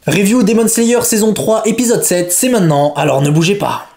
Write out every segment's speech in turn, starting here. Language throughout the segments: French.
Review Demon Slayer saison 3 épisode 7, c'est maintenant, alors ne bougez pas.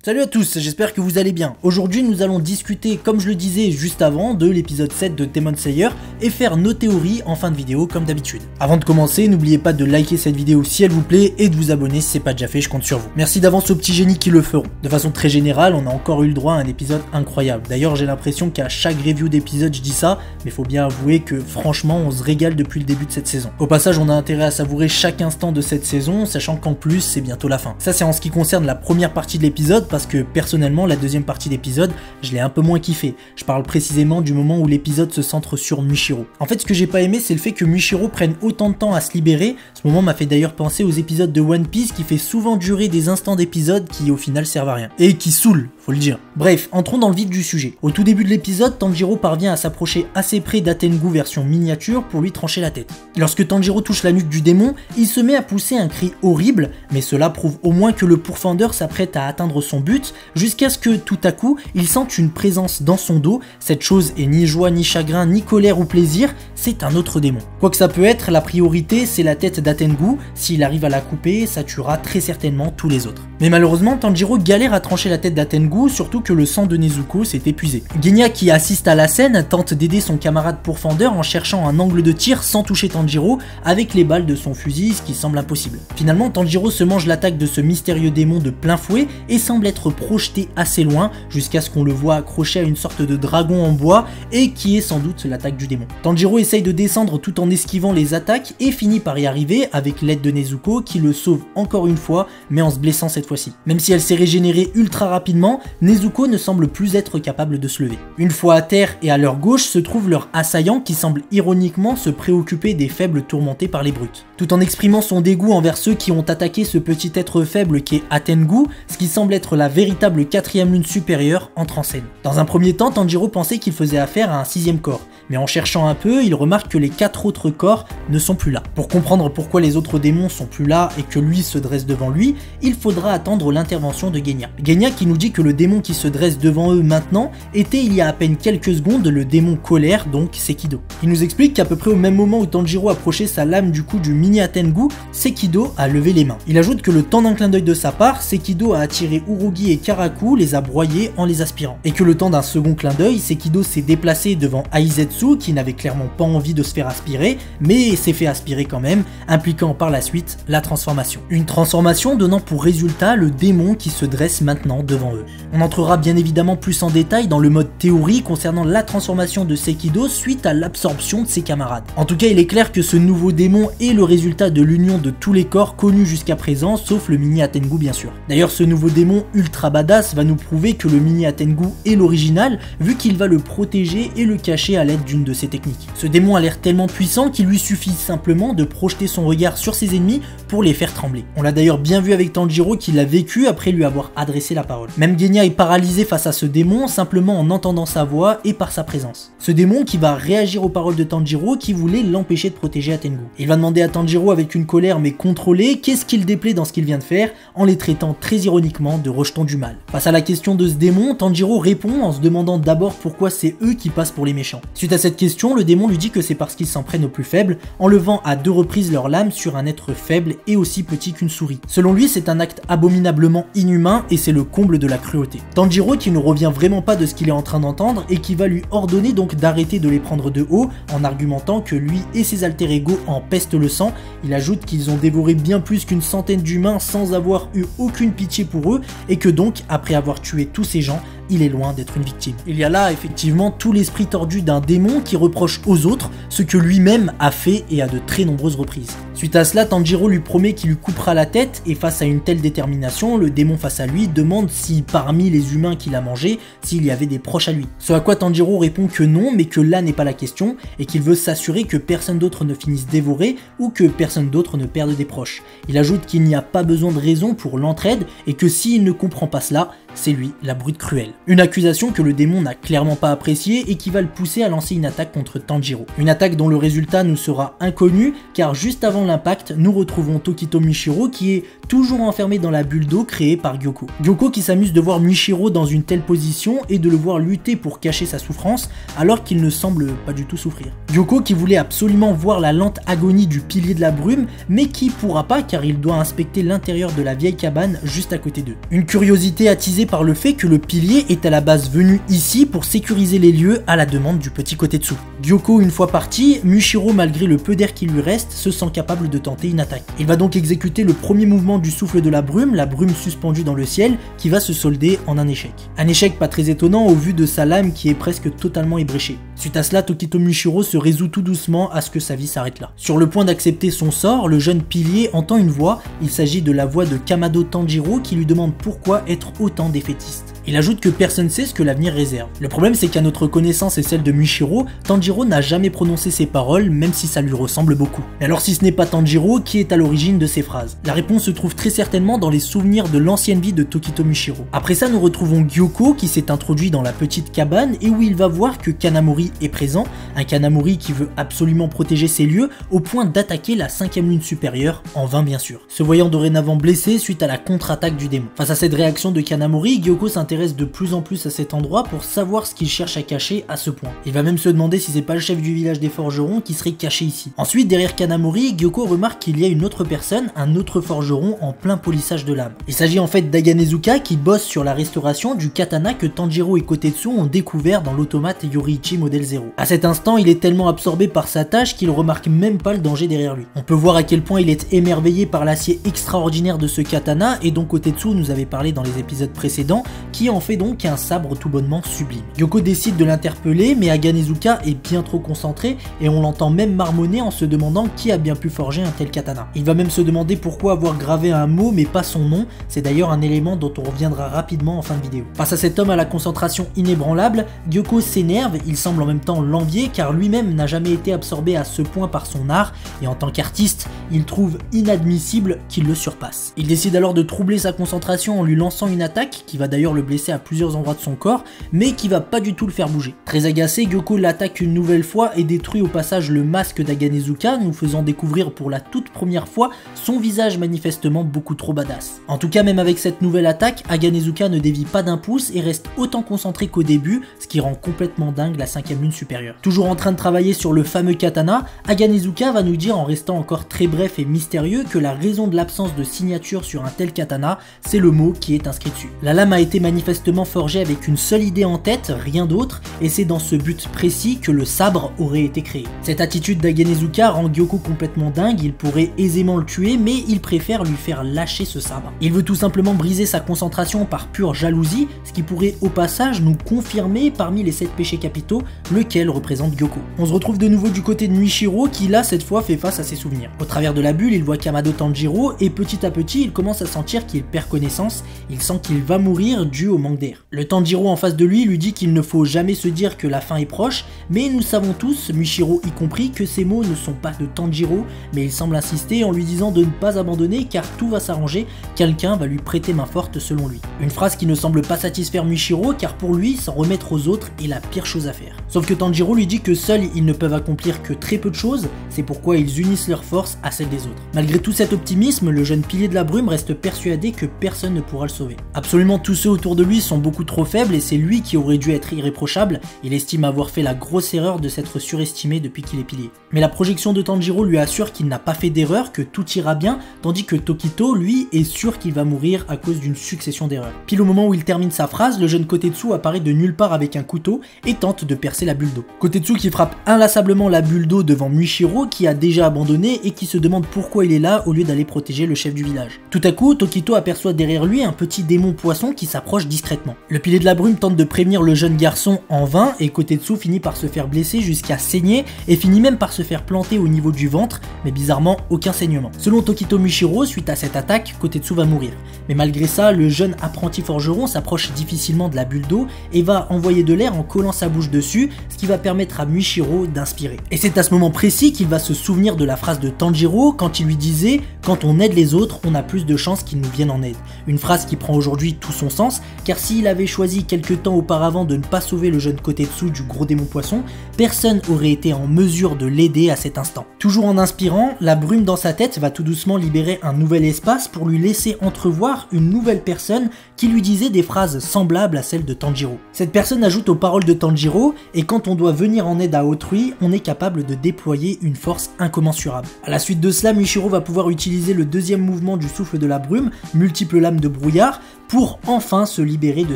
Salut à tous, j'espère que vous allez bien. Aujourd'hui nous allons discuter, comme je le disais juste avant, de l'épisode 7 de Demon Slayer et faire nos théories en fin de vidéo comme d'habitude. Avant de commencer, n'oubliez pas de liker cette vidéo si elle vous plaît et de vous abonner si c'est pas déjà fait, je compte sur vous. Merci d'avance aux petits génies qui le feront. De façon très générale, on a encore eu le droit à un épisode incroyable. D'ailleurs j'ai l'impression qu'à chaque review d'épisode je dis ça, mais faut bien avouer que franchement on se régale depuis le début de cette saison. Au passage on a intérêt à savourer chaque instant de cette saison, sachant qu'en plus c'est bientôt la fin. Ça c'est en ce qui concerne la première partie de l'épisode, parce que personnellement la deuxième partie d'épisode je l'ai un peu moins kiffé. Je parle précisément du moment où l'épisode se centre sur Michiro. En fait ce que j'ai pas aimé c'est le fait que Michiro prenne autant de temps à se libérer. Ce moment m'a fait d'ailleurs penser aux épisodes de One Piece qui fait souvent durer des instants d'épisode qui au final servent à rien. Et qui saoulent, faut le dire. Bref, entrons dans le vif du sujet. Au tout début de l'épisode, Tanjiro parvient à s'approcher assez près d'Atengu version miniature pour lui trancher la tête. Lorsque Tanjiro touche la nuque du démon, il se met à pousser un cri horrible, mais cela prouve au moins que le pourfendeur s'apprête à atteindre son but, jusqu'à ce que tout à coup, il sente une présence dans son dos. Cette chose est ni joie, ni chagrin, ni colère ou plaisir, c'est un autre démon. Quoi que ça peut être, la priorité c'est la tête d'Atengu. S'il arrive à la couper, ça tuera très certainement tous les autres. Mais malheureusement, Tanjiro galère à trancher la tête d'Atengu, surtout que le sang de Nezuko s'est épuisé. Genya, qui assiste à la scène, tente d'aider son camarade pourfendeur en cherchant un angle de tir sans toucher Tanjiro avec les balles de son fusil, ce qui semble impossible. Finalement, Tanjiro se mange l'attaque de ce mystérieux démon de plein fouet et semble être projeté assez loin, jusqu'à ce qu'on le voit accroché à une sorte de dragon en bois, et qui est sans doute l'attaque du démon. Tanjiro essaye de descendre tout en esquivant les attaques et finit par y arriver avec l'aide de Nezuko qui le sauve encore une fois, mais en se blessant cette fois-ci. Même si elle s'est régénérée ultra rapidement, Nezuko ne semble plus être capable de se lever. Une fois à terre et à leur gauche se trouve leur assaillant qui semble ironiquement se préoccuper des faibles tourmentés par les brutes. Tout en exprimant son dégoût envers ceux qui ont attaqué ce petit être faible qu'est Atengu, ce qui semble être la véritable quatrième lune supérieure entre en scène. Dans un premier temps, Tanjiro pensait qu'il faisait affaire à un sixième corps, mais en cherchant un peu, il remarque que les 4 autres corps ne sont plus là. Pour comprendre pourquoi les autres démons sont plus là et que lui se dresse devant lui, il faudra attendre l'intervention de Genya. Genya qui nous dit que le démon qui se dresse devant eux maintenant était il y a à peine quelques secondes le démon colère, donc Sekido. Il nous explique qu'à peu près au même moment où Tanjiro approchait sa lame du cou du mini Atengu, Sekido a levé les mains. Il ajoute que le temps d'un clin d'œil de sa part, Sekido a attiré Urugi et Karaku, les a broyés en les aspirant. Et que le temps d'un second clin d'œil, Sekido s'est déplacé devant Aizetsu qui n'avait clairement pas envie de se faire aspirer, mais s'est fait aspirer quand même, impliquant par la suite la transformation. Une transformation donnant pour résultat le démon qui se dresse maintenant devant eux. On entrera bien évidemment plus en détail dans le mode théorie concernant la transformation de Sekido suite à l'absorption de ses camarades. En tout cas, il est clair que ce nouveau démon est le résultat de l'union de tous les corps connus jusqu'à présent, sauf le mini Atengu bien sûr. D'ailleurs, ce nouveau démon ultra badass va nous prouver que le mini Atengu est l'original, vu qu'il va le protéger et le cacher à l'aide d'une de ses techniques. Ce démon a l'air tellement puissant qu'il lui suffit simplement de projeter son regard sur ses ennemis pour les faire trembler. On l'a d'ailleurs bien vu avec Tanjiro qui l'a vécu après lui avoir adressé la parole. Même Genya est paralysé face à ce démon simplement en entendant sa voix et par sa présence. Ce démon qui va réagir aux paroles de Tanjiro qui voulait l'empêcher de protéger Atengu. Il va demander à Tanjiro avec une colère mais contrôlée qu'est-ce qu'il déplaît dans ce qu'il vient de faire en les traitant très ironiquement de rejetons du mal. Face à la question de ce démon, Tanjiro répond en se demandant d'abord pourquoi c'est eux qui passent pour les méchants. Suite à cette question, le démon lui dit que c'est parce qu'ils s'en prennent aux plus faibles en levant à 2 reprises leur lame sur un être faible et aussi petit qu'une souris. Selon lui, c'est un acte abominablement inhumain et c'est le comble de la cruauté. Tanjiro qui ne revient vraiment pas de ce qu'il est en train d'entendre et qui va lui ordonner donc d'arrêter de les prendre de haut en argumentant que lui et ses alter ego en pestent le sang. Il ajoute qu'ils ont dévoré bien plus qu'une centaine d'humains sans avoir eu aucune pitié pour eux et que donc, après avoir tué tous ces gens, il est loin d'être une victime. Il y a là effectivement tout l'esprit tordu d'un démon qui reproche aux autres ce que lui-même a fait et à de très nombreuses reprises. Suite à cela, Tanjiro lui promet qu'il lui coupera la tête et face à une telle détermination, le démon face à lui demande si parmi les humains qu'il a mangés, s'il y avait des proches à lui. Ce à quoi Tanjiro répond que non, mais que là n'est pas la question et qu'il veut s'assurer que personne d'autre ne finisse dévoré ou que personne d'autre ne perde des proches. Il ajoute qu'il n'y a pas besoin de raison pour l'entraide et que s'il ne comprend pas cela, c'est lui, la brute cruelle. Une accusation que le démon n'a clairement pas appréciée et qui va le pousser à lancer une attaque contre Tanjiro. Une attaque dont le résultat nous sera inconnu, car juste avant l'impact, nous retrouvons Tokito Michiro qui est toujours enfermé dans la bulle d'eau créée par Gyoko. Gyoko qui s'amuse de voir Michiro dans une telle position et de le voir lutter pour cacher sa souffrance alors qu'il ne semble pas du tout souffrir. Gyoko qui voulait absolument voir la lente agonie du pilier de la brume mais qui pourra pas car il doit inspecter l'intérieur de la vieille cabane juste à côté d'eux. Une curiosité attisée par le fait que le pilier est à la base venu ici pour sécuriser les lieux à la demande du petit Kotetsu. Gyoko une fois parti, Michiro malgré le peu d'air qui lui reste se sent capable de tenter une attaque. Il va donc exécuter le premier mouvement du souffle de la brume suspendue dans le ciel qui va se solder en un échec. Un échec pas très étonnant au vu de sa lame qui est presque totalement ébréchée. Suite à cela, Tokito Michiro se résout tout doucement à ce que sa vie s'arrête là. Sur le point d'accepter son sort, le jeune pilier entend une voix, il s'agit de la voix de Kamado Tanjiro qui lui demande pourquoi être autant défaitiste. Il ajoute que personne sait ce que l'avenir réserve. Le problème c'est qu'à notre connaissance et celle de Michiro, Tanjiro n'a jamais prononcé ces paroles même si ça lui ressemble beaucoup. Mais alors si ce n'est pas Tanjiro, qui est à l'origine de ces phrases? La réponse se trouve très certainement dans les souvenirs de l'ancienne vie de Tokito Michiro. Après ça nous retrouvons Gyoko qui s'est introduit dans la petite cabane et où il va voir que Kanamori est présent, un Kanamori qui veut absolument protéger ses lieux au point d'attaquer la 5ème lune supérieure, en vain bien sûr. Se voyant dorénavant blessé suite à la contre-attaque du démon. Face à cette réaction de Kanamori, Gyoko s'intéresse de plus en plus à cet endroit pour savoir ce qu'il cherche à cacher à ce point. Il va même se demander si c'est pas le chef du village des forgerons qui serait caché ici. Ensuite, derrière Kanamori, Gyoko remarque qu'il y a une autre personne, un autre forgeron en plein polissage de lame. Il s'agit en fait d'Aganezuka qui bosse sur la restauration du katana que Tanjiro et Kotetsu ont découvert dans l'automate Yoriichi modèle 0. À cet instant, il est tellement absorbé par sa tâche qu'il remarque même pas le danger derrière lui. On peut voir à quel point il est émerveillé par l'acier extraordinaire de ce katana et dont Kotetsu nous avait parlé dans les épisodes précédents, qui en fait donc un sabre tout bonnement sublime. Gyoko décide de l'interpeller, mais Aganezuka est bien trop concentré et on l'entend même marmonner en se demandant qui a bien pu forger un tel katana. Il va même se demander pourquoi avoir gravé un mot mais pas son nom, c'est d'ailleurs un élément dont on reviendra rapidement en fin de vidéo. Face à cet homme à la concentration inébranlable, Gyoko s'énerve, il semble en même temps l'envier car lui-même n'a jamais été absorbé à ce point par son art et en tant qu'artiste, il trouve inadmissible qu'il le surpasse. Il décide alors de troubler sa concentration en lui lançant une attaque qui va d'ailleurs le blesser à plusieurs endroits de son corps, mais qui va pas du tout le faire bouger. Très agacé, Gyoko l'attaque une nouvelle fois et détruit au passage le masque d'Aganezuka, nous faisant découvrir pour la toute première fois son visage manifestement beaucoup trop badass. En tout cas, même avec cette nouvelle attaque, Aganezuka ne dévie pas d'un pouce et reste autant concentré qu'au début, ce qui rend complètement dingue la 5ème lune supérieure. Toujours en train de travailler sur le fameux katana, Aganezuka va nous dire en restant encore très bref et mystérieux que la raison de l'absence de signature sur un tel katana, c'est le mot qui est inscrit dessus. La lame a été manifestement forgé avec une seule idée en tête, rien d'autre, et c'est dans ce but précis que le sabre aurait été créé. Cette attitude d'Aganezuka rend Gyoko complètement dingue, il pourrait aisément le tuer, mais il préfère lui faire lâcher ce sabre. Il veut tout simplement briser sa concentration par pure jalousie, ce qui pourrait au passage nous confirmer parmi les 7 péchés capitaux, lequel représente Gyoko. On se retrouve de nouveau du côté de Michiro qui là cette fois fait face à ses souvenirs. Au travers de la bulle, il voit Kamado Tanjiro et petit à petit il commence à sentir qu'il perd connaissance, il sent qu'il va mourir dû au manque d'air. Le Tanjiro en face de lui dit qu'il ne faut jamais se dire que la fin est proche, mais nous savons tous, Michiro y compris, que ces mots ne sont pas de Tanjiro, mais il semble insister en lui disant de ne pas abandonner car tout va s'arranger, quelqu'un va lui prêter main forte selon lui. Une phrase qui ne semble pas satisfaire Michiro car pour lui, s'en remettre aux autres est la pire chose à faire. Sauf que Tanjiro lui dit que seuls ils ne peuvent accomplir que très peu de choses, c'est pourquoi ils unissent leurs forces à celles des autres. Malgré tout cet optimisme, le jeune pilier de la brume reste persuadé que personne ne pourra le sauver. Absolument tous ceux autour de lui sont beaucoup trop faibles et c'est lui qui aurait dû être irréprochable, il estime avoir fait la grosse erreur de s'être surestimé depuis qu'il est pilier. Mais la projection de Tanjiro lui assure qu'il n'a pas fait d'erreur, que tout ira bien, tandis que Tokito, lui, est sûr qu'il va mourir à cause d'une succession d'erreurs. Pile au moment où il termine sa phrase, le jeune Kotetsu apparaît de nulle part avec un couteau et tente de percer la bulle d'eau. Kotetsu qui frappe inlassablement la bulle d'eau devant Michiro qui a déjà abandonné et qui se demande pourquoi il est là au lieu d'aller protéger le chef du village. Tout à coup, Tokito aperçoit derrière lui un petit démon poisson qui s'approche discrètement. Le pilier de la brume tente de prévenir le jeune garçon en vain et Kotetsu finit par se faire blesser jusqu'à saigner et finit même par se faire planter au niveau du ventre, mais bizarrement aucun saignement. Selon Tokito Michiro, suite à cette attaque, Kotetsu va mourir. Mais malgré ça, le jeune apprenti forgeron s'approche difficilement de la bulle d'eau et va envoyer de l'air en collant sa bouche dessus, ce qui va permettre à Michiro d'inspirer. Et c'est à ce moment précis qu'il va se souvenir de la phrase de Tanjiro quand il lui disait « Quand on aide les autres, on a plus de chances qu'ils nous viennent en aide ». Une phrase qui prend aujourd'hui tout son sens, car s'il avait choisi quelque temps auparavant de ne pas sauver le jeune Kotetsu du gros démon poisson, personne aurait été en mesure de l'aider à cet instant. Toujours en inspirant, la brume dans sa tête va tout doucement libérer un nouvel espace pour lui laisser entrevoir une nouvelle personne qui lui disait des phrases semblables à celles de Tanjiro. Cette personne ajoute aux paroles de Tanjiro, et quand on doit venir en aide à autrui, on est capable de déployer une force incommensurable. À la suite de cela, Michiro va pouvoir utiliser le deuxième mouvement du souffle de la brume, multiples lames de brouillard, pour enfin se libérer de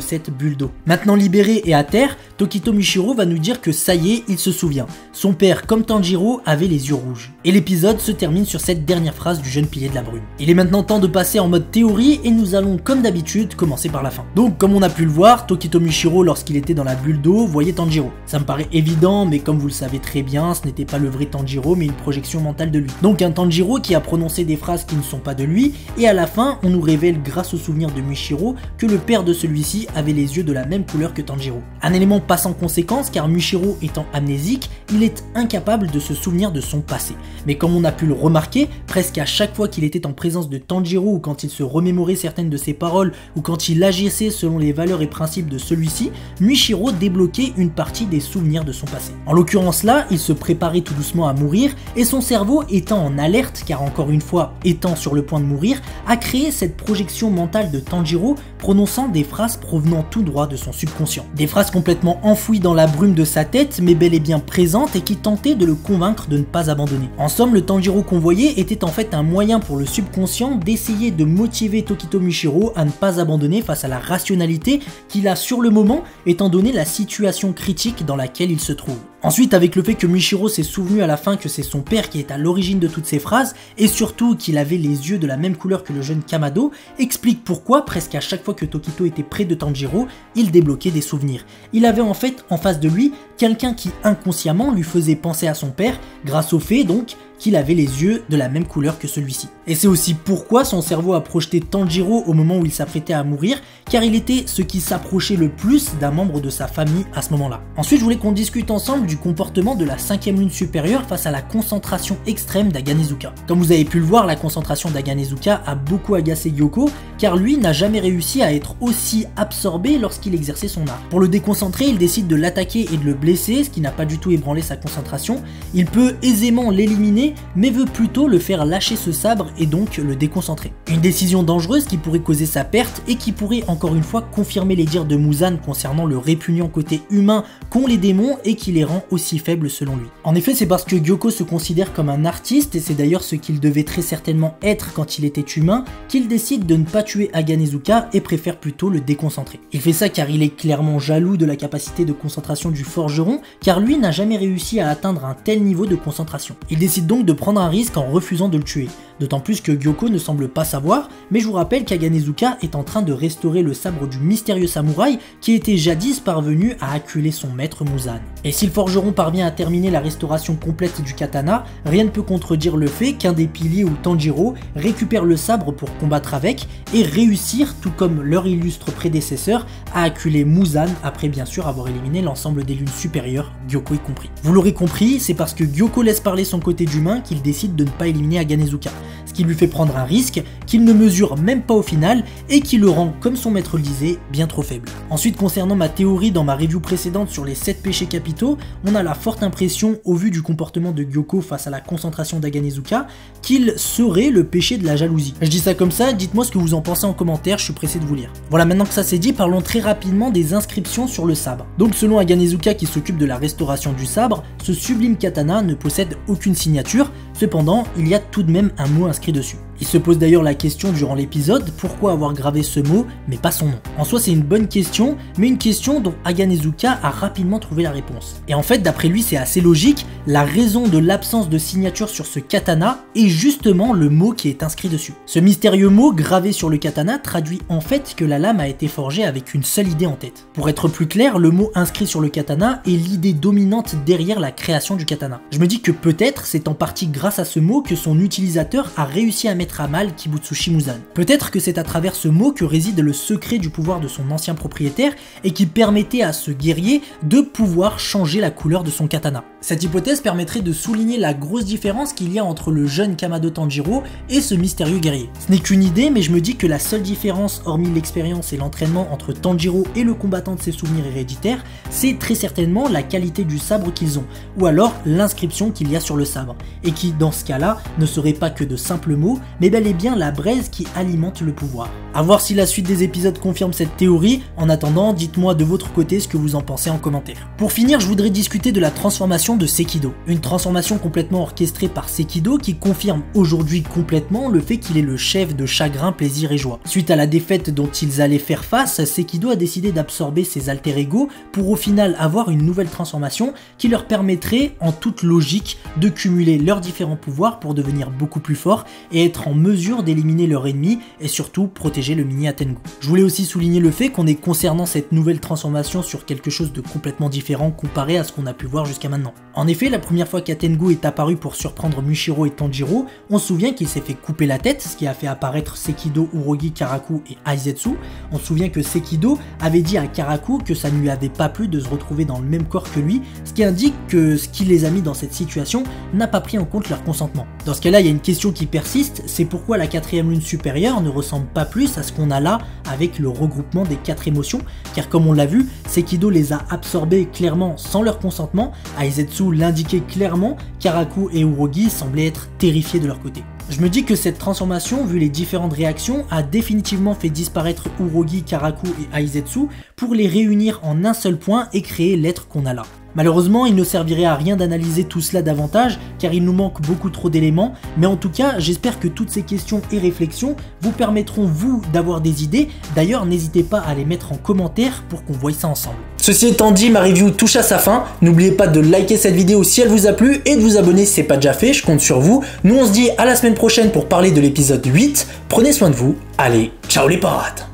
cette bulle d'eau. Maintenant libéré et à terre, Tokito Michiro va nous dire que ça y est, il se souvient. Son père, comme Tanjiro, avait les yeux rouges. Et l'épisode se termine sur cette dernière phrase du jeune pilier de la brume. Il est maintenant temps de passer en mode théorie et nous allons, comme d'habitude, commencer par la fin. Donc, comme on a pu le voir, Tokito Michiro, lorsqu'il était dans la bulle d'eau, voyait Tanjiro. Ça me paraît évident, mais comme vous le savez très bien, ce n'était pas le vrai Tanjiro, mais une projection mentale de lui. Donc un Tanjiro qui a prononcé des phrases qui ne sont pas de lui, et à la fin, on nous révèle grâce au souvenir de Michiro que le père de celui-ci avait les yeux de la même couleur que Tanjiro. Un élément pas sans conséquence car Michiro étant amnésique, il est incapable de se souvenir de son passé. Mais comme on a pu le remarquer, presque à chaque fois qu'il était en présence de Tanjiro ou quand il se remémorait certaines de ses paroles ou quand il agissait selon les valeurs et principes de celui-ci, Michiro débloquait une partie des souvenirs de son passé. En l'occurrence là, il se préparait tout doucement à mourir et son cerveau étant en alerte car encore une fois étant sur le point de mourir, a créé cette projection mentale de Tanjiro prononçant des phrases provenant tout droit de son subconscient. Des phrases complètement enfouies dans la brume de sa tête mais bel et bien présentes et qui tentaient de le convaincre de ne pas abandonner. En somme, le Tanjiro qu'on voyait était en fait un moyen pour le subconscient d'essayer de motiver Tokito Michiro à ne pas abandonner face à la rationalité qu'il a sur le moment étant donné la situation critique dans laquelle il se trouve. Ensuite, avec le fait que Michiro s'est souvenu à la fin que c'est son père qui est à l'origine de toutes ces phrases, et surtout qu'il avait les yeux de la même couleur que le jeune Kamado, explique pourquoi, presque à chaque fois que Tokito était près de Tanjiro, il débloquait des souvenirs. Il avait en fait en face de lui quelqu'un qui inconsciemment lui faisait penser à son père, grâce au fait donc qu'il avait les yeux de la même couleur que celui-ci. Et c'est aussi pourquoi son cerveau a projeté Tanjiro au moment où il s'apprêtait à mourir, car il était ce qui s'approchait le plus d'un membre de sa famille à ce moment-là. Ensuite, je voulais qu'on discute ensemble du comportement de la 5e lune supérieure face à la concentration extrême d'Aganezuka. Comme vous avez pu le voir, la concentration d'Aganezuka a beaucoup agacé Gyoko, car lui n'a jamais réussi à être aussi absorbé lorsqu'il exerçait son art. Pour le déconcentrer, il décide de l'attaquer et de le blesser, ce qui n'a pas du tout ébranlé sa concentration. Il peut aisément l'éliminer, mais veut plutôt le faire lâcher ce sabre et donc le déconcentrer. Une décision dangereuse qui pourrait causer sa perte et qui pourrait encore une fois confirmer les dires de Muzan concernant le répugnant côté humain qu'ont les démons et qui les rend aussi faibles selon lui. En effet, c'est parce que Gyoko se considère comme un artiste et c'est d'ailleurs ce qu'il devait très certainement être quand il était humain qu'il décide de ne pas tuer Aganezuka et préfère plutôt le déconcentrer. Il fait ça car il est clairement jaloux de la capacité de concentration du forgeron car lui n'a jamais réussi à atteindre un tel niveau de concentration. Il décide donc de prendre un risque en refusant de le tuer. D'autant plus que Gyoko ne semble pas savoir, mais je vous rappelle qu'Aganezuka est en train de restaurer le sabre du mystérieux samouraï qui était jadis parvenu à acculer son maître Muzan. Et si le forgeron parvient à terminer la restauration complète du katana, rien ne peut contredire le fait qu'un des piliers ou Tanjiro récupère le sabre pour combattre avec et réussir, tout comme leur illustre prédécesseur, à acculer Muzan après bien sûr avoir éliminé l'ensemble des lunes supérieures, Gyoko y compris. Vous l'aurez compris, c'est parce que Gyoko laisse parler son côté d'humain qu'il décide de ne pas éliminer Aganezuka, ce qui lui fait prendre un risque qu'il ne mesure même pas au final et qui le rend, comme son maître le disait, bien trop faible. Ensuite, concernant ma théorie dans ma review précédente sur les 7 péchés capitaux, on a la forte impression, au vu du comportement de Gyoko face à la concentration d'Aganezuka, qu'il serait le péché de la jalousie. Je dis ça comme ça, dites-moi ce que vous en pensez en commentaire, je suis pressé de vous lire. Voilà, maintenant que ça c'est dit, parlons très rapidement des inscriptions sur le sabre. Donc selon Aganezuka qui s'occupe de la restauration du sabre, ce sublime katana ne possède aucune signature, cependant il y a tout de même un mot inscrit dessus. Il se pose d'ailleurs la question durant l'épisode, pourquoi avoir gravé ce mot mais pas son nom. En soi c'est une bonne question, mais une question dont Aganezuka a rapidement trouvé la réponse. Et en fait d'après lui c'est assez logique, la raison de l'absence de signature sur ce katana est justement le mot qui est inscrit dessus. Ce mystérieux mot gravé sur le katana traduit en fait que la lame a été forgée avec une seule idée en tête. Pour être plus clair, le mot inscrit sur le katana est l'idée dominante derrière la création du katana. Je me dis que peut-être c'est en partie grâce à ce mot que son utilisateur a réussi à mettre à mal Kibutsushi Muzan. Peut-être que c'est à travers ce mot que réside le secret du pouvoir de son ancien propriétaire et qui permettait à ce guerrier de pouvoir changer la couleur de son katana. Cette hypothèse permettrait de souligner la grosse différence qu'il y a entre le jeune Kamado Tanjiro et ce mystérieux guerrier. Ce n'est qu'une idée, mais je me dis que la seule différence, hormis l'expérience et l'entraînement entre Tanjiro et le combattant de ses souvenirs héréditaires, c'est très certainement la qualité du sabre qu'ils ont, ou alors l'inscription qu'il y a sur le sabre, et qui, dans ce cas-là, ne serait pas que de simples mots, mais bel et bien la braise qui alimente le pouvoir. A voir si la suite des épisodes confirme cette théorie. En attendant, dites-moi de votre côté ce que vous en pensez en commentaire. Pour finir, je voudrais discuter de la transformation de Sekido. Une transformation complètement orchestrée par Sekido qui confirme aujourd'hui complètement le fait qu'il est le chef de chagrin, plaisir et joie. Suite à la défaite dont ils allaient faire face, Sekido a décidé d'absorber ses alter ego pour au final avoir une nouvelle transformation qui leur permettrait, en toute logique, de cumuler leurs différents pouvoirs pour devenir beaucoup plus forts et être en mesure d'éliminer leur ennemi et surtout protéger le mini Atengu. Je voulais aussi souligner le fait qu'on est concernant cette nouvelle transformation sur quelque chose de complètement différent comparé à ce qu'on a pu voir jusqu'à maintenant. En effet, la première fois qu'Atengu est apparu pour surprendre Mushiro et Tanjiro, on se souvient qu'il s'est fait couper la tête, ce qui a fait apparaître Sekido, Urogi, Karaku et Aizetsu. On se souvient que Sekido avait dit à Karaku que ça ne lui avait pas plu de se retrouver dans le même corps que lui, ce qui indique que ce qui les a mis dans cette situation n'a pas pris en compte leur consentement. Dans ce cas-là, il y a une question qui persiste, c'est pourquoi la 4ème lune supérieure ne ressemble pas plus à ce qu'on a là avec le regroupement des 4 émotions, car comme on l'a vu, Sekido les a absorbés clairement sans leur consentement, Aizetsu l'indiquait clairement, Karaku et Urogi semblaient être terrifiés de leur côté. Je me dis que cette transformation, vu les différentes réactions, a définitivement fait disparaître Urogi, Karaku et Aizetsu pour les réunir en un seul point et créer l'être qu'on a là. Malheureusement, il ne servirait à rien d'analyser tout cela davantage, car il nous manque beaucoup trop d'éléments, mais en tout cas, j'espère que toutes ces questions et réflexions vous permettront, vous, d'avoir des idées. D'ailleurs, n'hésitez pas à les mettre en commentaire pour qu'on voie ça ensemble. Ceci étant dit, ma review touche à sa fin. N'oubliez pas de liker cette vidéo si elle vous a plu et de vous abonner si ce n'est pas déjà fait, je compte sur vous. Nous, on se dit à la semaine prochaine pour parler de l'épisode 8. Prenez soin de vous. Allez, ciao les potes!